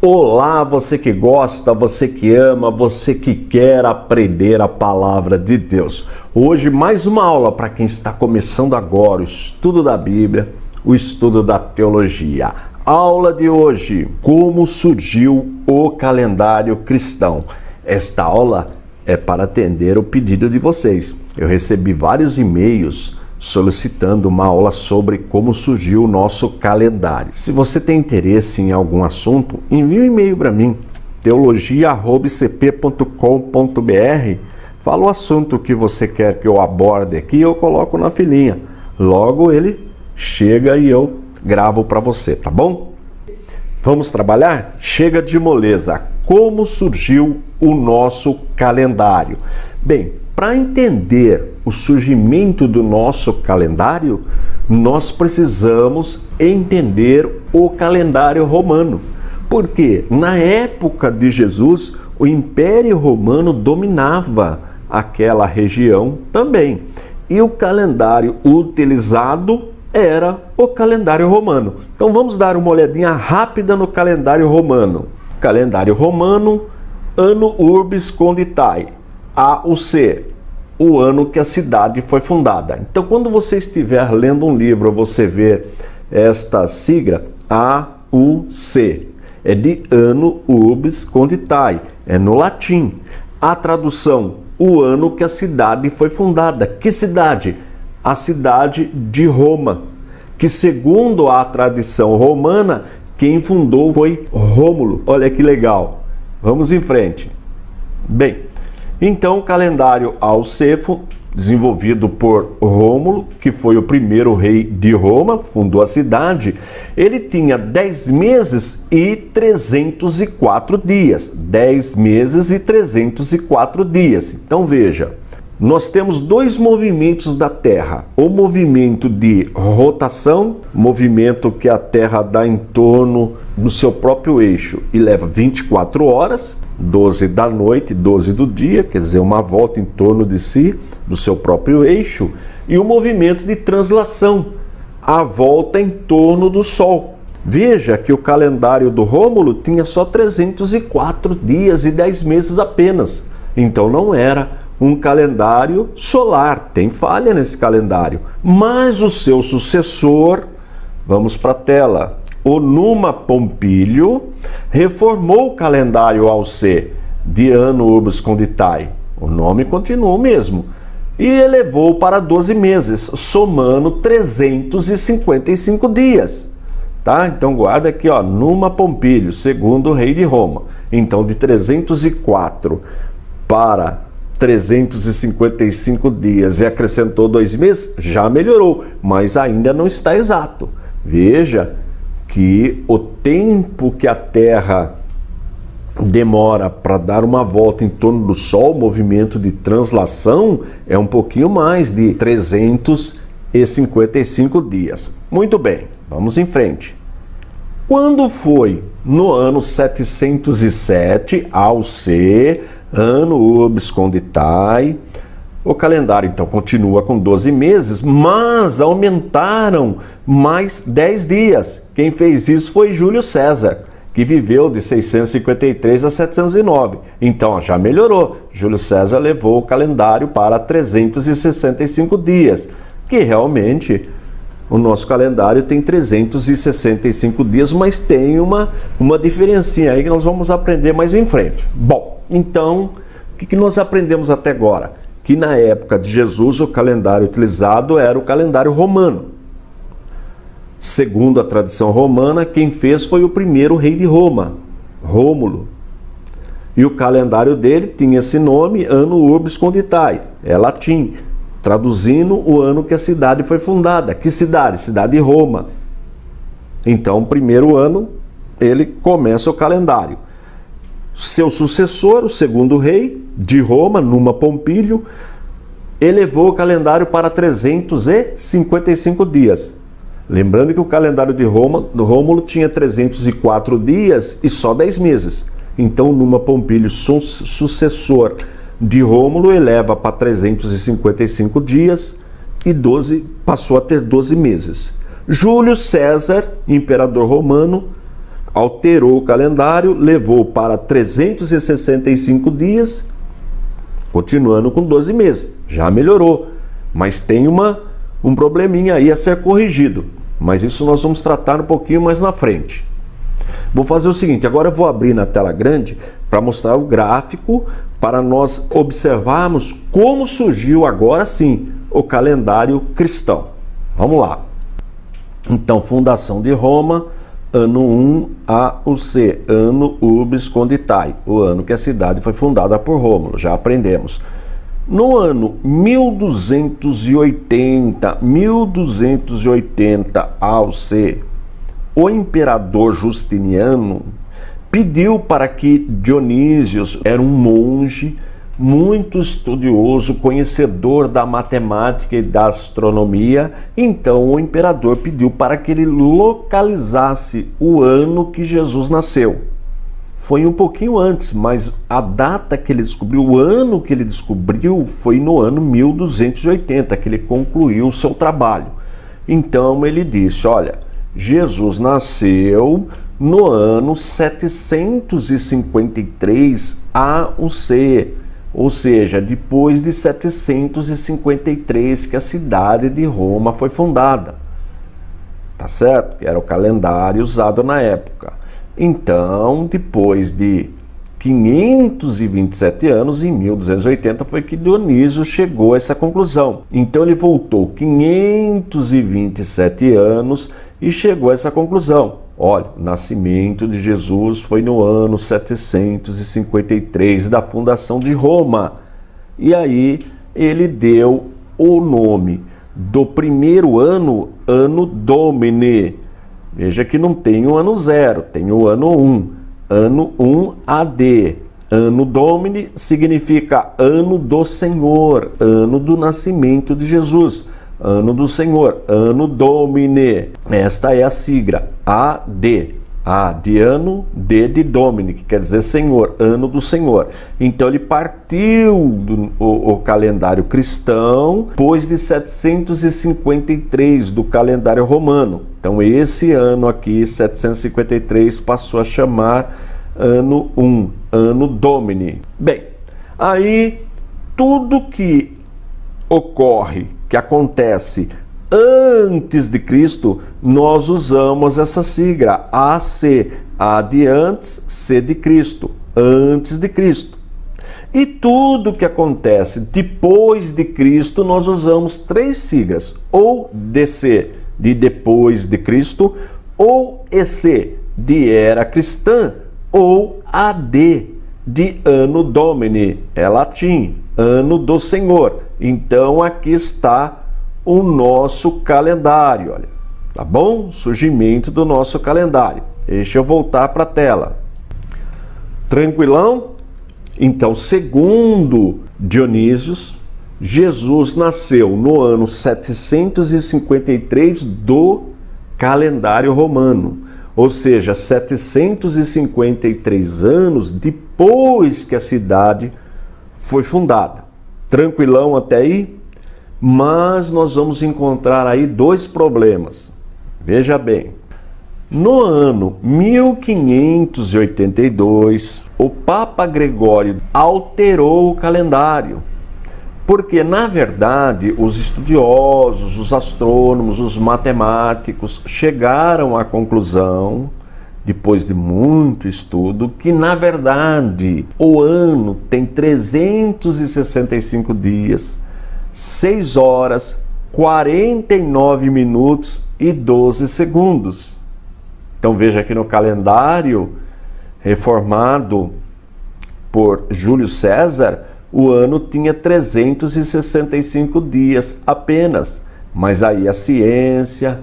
Olá, você que gosta, você que ama, você que quer aprender a palavra de Deus. Hoje mais uma aula para quem está começando agora o estudo da Bíblia, o estudo da teologia. Aula de hoje, como surgiu o calendário cristão. Esta aula é para atender o pedido de vocês. Eu recebi vários e-mails solicitando uma aula sobre como surgiu o nosso calendário. Se você tem interesse em algum assunto, envie um e-mail para mim, teologia@cp.com.br. Fala o assunto que você quer que eu aborde aqui, eu coloco na filinha. Logo ele chega e eu gravo para você, tá bom? Vamos trabalhar? Chega de moleza. Como surgiu o nosso calendário? Bem, para entender o surgimento do nosso calendário, nós precisamos entender o calendário romano. Porque na época de Jesus, o Império Romano dominava aquela região também. E o calendário utilizado era o calendário romano. Então vamos dar uma olhadinha rápida no calendário romano. Calendário romano, Anno Urbis Conditae, AUC, o ano que a cidade foi fundada. Então, quando você estiver lendo um livro, você vê esta sigla, AUC, é de Anno Urbis Conditae, é no latim. A tradução, o ano que a cidade foi fundada. Que cidade? A cidade de Roma, que segundo a tradição romana, quem fundou foi Rômulo. Olha que legal. Vamos em frente. Bem, então o calendário AUC, desenvolvido por Rômulo, que foi o primeiro rei de Roma, fundou a cidade, ele tinha 10 meses e 304 dias. 10 meses e 304 dias. Então veja, nós temos dois movimentos da Terra. O movimento de rotação, movimento que a Terra dá em torno do seu próprio eixo e leva 24 horas, 12 da noite, 12 do dia, quer dizer, uma volta em torno de si, do seu próprio eixo, e o movimento de translação, a volta em torno do Sol. Veja que o calendário do Rômulo tinha só 304 dias e 10 meses apenas, então não era um calendário solar, tem falha nesse calendário. Mas o seu sucessor, vamos para a tela, o Numa Pompílio, reformou o calendário AUC de Anno Urbis Conditae. O nome continua o mesmo. E elevou para 12 meses, somando 355 dias. Tá? Então guarda aqui, ó, Numa Pompílio, segundo rei de Roma. Então de 304 para 355 dias e acrescentou 2 meses, já melhorou, mas ainda não está exato. Veja que o tempo que a Terra demora para dar uma volta em torno do Sol, movimento de translação, é um pouquinho mais de 355 dias. Muito bem, vamos em frente. Quando foi no ano 707 AUC, Anno Urbis Conditae, o calendário então continua com 12 meses, mas aumentaram mais 10 dias. Quem fez isso foi Júlio César, que viveu de 653 a 709. Então já melhorou. Júlio César levou o calendário para 365 dias, que realmente o nosso calendário tem 365 dias, mas tem uma diferencinha aí que nós vamos aprender mais em frente. Bom, então, o que nós aprendemos até agora? Que na época de Jesus o calendário utilizado era o calendário romano. Segundo a tradição romana, quem fez foi o primeiro rei de Roma, Rômulo. E o calendário dele tinha esse nome, Anno Urbis Conditae, é latim, traduzindo o ano que a cidade foi fundada. Que cidade? Cidade de Roma. Então, o primeiro ano, ele começa o calendário. Seu sucessor, o segundo rei de Roma, Numa Pompílio, elevou o calendário para 355 dias. Lembrando que o calendário de Roma, do Rômulo, tinha 304 dias e só 10 meses. Então, Numa Pompílio, sucessor de Rômulo, eleva para 355 dias e passou a ter 12 meses. Júlio César, imperador romano, alterou o calendário, levou para 365 dias, continuando com 12 meses. Já melhorou, mas tem um probleminha aí a ser corrigido. Mas isso nós vamos tratar um pouquinho mais na frente. Vou fazer o seguinte, agora eu vou abrir na tela grande para mostrar o gráfico, para nós observarmos como surgiu agora sim o calendário cristão. Vamos lá. Então, fundação de Roma, ano 1 AUC, ano Urbis Conditae, o ano que a cidade foi fundada por Rômulo, já aprendemos. No ano 1280 AUC, o imperador Justiniano pediu para que Dionísios, era um monge muito estudioso, conhecedor da matemática e da astronomia, então o imperador pediu para que ele localizasse o ano que Jesus nasceu. Foi um pouquinho antes, mas a data que ele descobriu, o ano que ele descobriu, foi no ano 1280, que ele concluiu o seu trabalho. Então ele disse, olha, Jesus nasceu no ano 753 AUC, ou seja, depois de 753 que a cidade de Roma foi fundada. Tá certo? Que era o calendário usado na época. Então, depois de 527 anos, em 1280, foi que Dionísio chegou a essa conclusão. Então ele voltou 527 anos e chegou a essa conclusão. Olha, o nascimento de Jesus foi no ano 753 da fundação de Roma. E aí ele deu o nome do primeiro ano, Anno Domini. Veja que não tem o ano 0, tem o ano 1. Ano 1 AD. Anno Domini significa ano do Senhor, ano do nascimento de Jesus. Ano do Senhor, Anno Domini. Esta é a sigla, AD. A de ano, D de Domini, que quer dizer Senhor, ano do Senhor. Então ele partiu o calendário cristão depois de 753 do calendário romano. Então esse ano aqui, 753, passou a chamar ano 1, Anno Domini. Bem, aí tudo que ocorre, que acontece antes de Cristo, nós usamos essa sigla, AC, A de antes, C de Cristo, antes de Cristo. E tudo que acontece depois de Cristo, nós usamos três siglas, ou DC, de depois de Cristo, ou EC, de era cristã, ou AD, de Anno Domini, é latim, ano do Senhor. Então aqui está o nosso calendário, olha, tá bom? Surgimento do nosso calendário. Deixa eu voltar para a tela. Tranquilão? Então, segundo Dionísios, Jesus nasceu no ano 753 do calendário romano, ou seja, 753 anos depois que a cidade foi fundada. Tranquilão até aí? Mas nós vamos encontrar aí dois problemas. Veja bem, no ano 1582, o Papa Gregório alterou o calendário, porque, na verdade, os estudiosos, os astrônomos, os matemáticos chegaram à conclusão, depois de muito estudo, que, na verdade, o ano tem 365 dias, 6 horas, 49 minutos e 12 segundos. Então veja aqui no calendário reformado por Júlio César, o ano tinha 365 dias apenas. Mas aí a ciência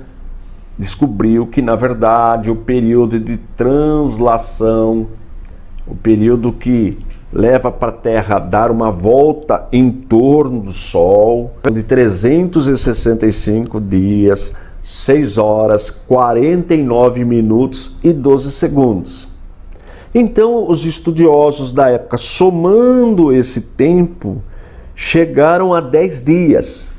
descobriu que, na verdade, o período de translação, o período que leva para a Terra dar uma volta em torno do Sol, de 365 dias, 6 horas, 49 minutos e 12 segundos. Então, os estudiosos da época, somando esse tempo, chegaram a 10 dias.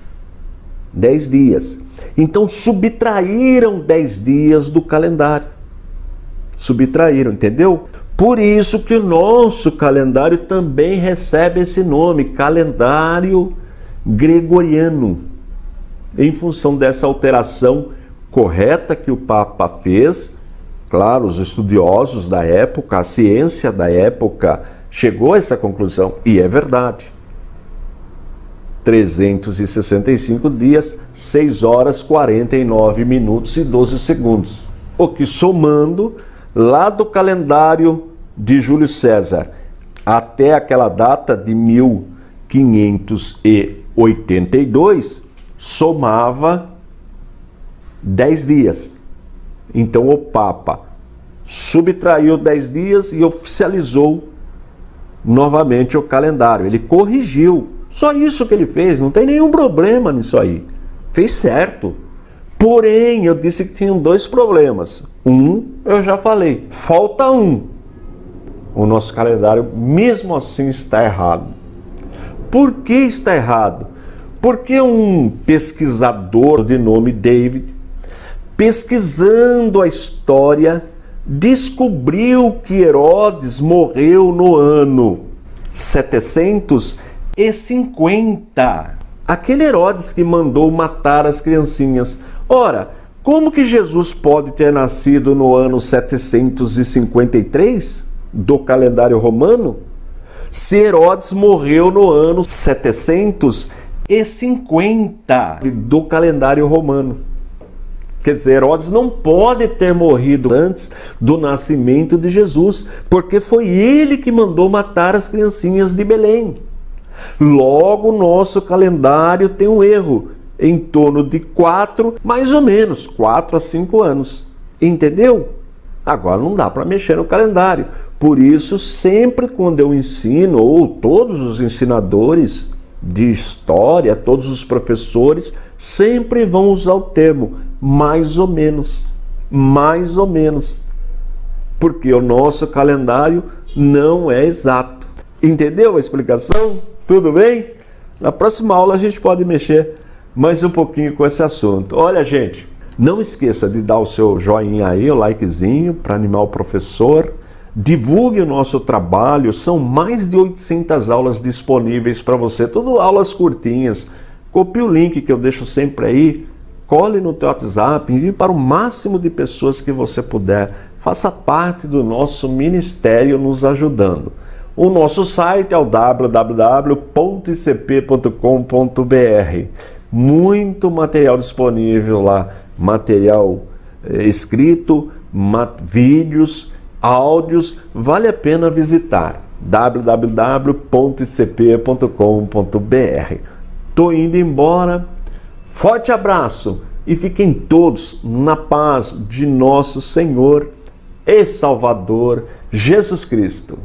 10 dias. Então, subtraíram 10 dias do calendário. subtraíram, entendeu? Por isso que o nosso calendário também recebe esse nome, calendário gregoriano, em função dessa alteração correta que o Papa fez. Claro, os estudiosos da época, a ciência da época chegou a essa conclusão, e é verdade. 365 dias, 6 horas, 49 minutos e 12 segundos. O que, somando lá do calendário de Júlio César até aquela data de 1582, somava 10 dias. Então o Papa subtraiu 10 dias e oficializou novamente o calendário. Ele corrigiu. Só isso que ele fez, não tem nenhum problema nisso aí. Fez certo. Porém, eu disse que tinham 2 problemas. Eu já falei, falta um. O nosso calendário, mesmo assim, está errado. Por que está errado? Porque um pesquisador de nome David, pesquisando a história, descobriu que Herodes morreu no ano 750. Aquele Herodes que mandou matar as criancinhas. Ora, como que Jesus pode ter nascido no ano 753 do calendário romano, se Herodes morreu no ano 750 do calendário romano? Quer dizer, Herodes não pode ter morrido antes do nascimento de Jesus, porque foi ele que mandou matar as criancinhas de Belém. Logo, nosso calendário tem um erro, em torno de 4, mais ou menos, 4 a 5 anos. Entendeu? Agora não dá para mexer no calendário. Por isso, sempre quando eu ensino, ou todos os ensinadores de história, todos os professores, sempre vão usar o termo mais ou menos. Mais ou menos. Porque o nosso calendário não é exato. Entendeu a explicação? Tudo bem? Na próxima aula a gente pode mexer mais um pouquinho com esse assunto. Olha, gente, não esqueça de dar o seu joinha aí, o likezinho, para animar o professor. Divulgue o nosso trabalho, são mais de 800 aulas disponíveis para você, tudo aulas curtinhas. Copie o link que eu deixo sempre aí, cole no teu WhatsApp, envie para o máximo de pessoas que você puder. Faça parte do nosso ministério nos ajudando. O nosso site é o www.icp.com.br. Muito material disponível lá, material escrito, vídeos, áudios, vale a pena visitar. www.icp.com.br. Tô indo embora. Forte abraço e fiquem todos na paz de nosso Senhor e Salvador Jesus Cristo.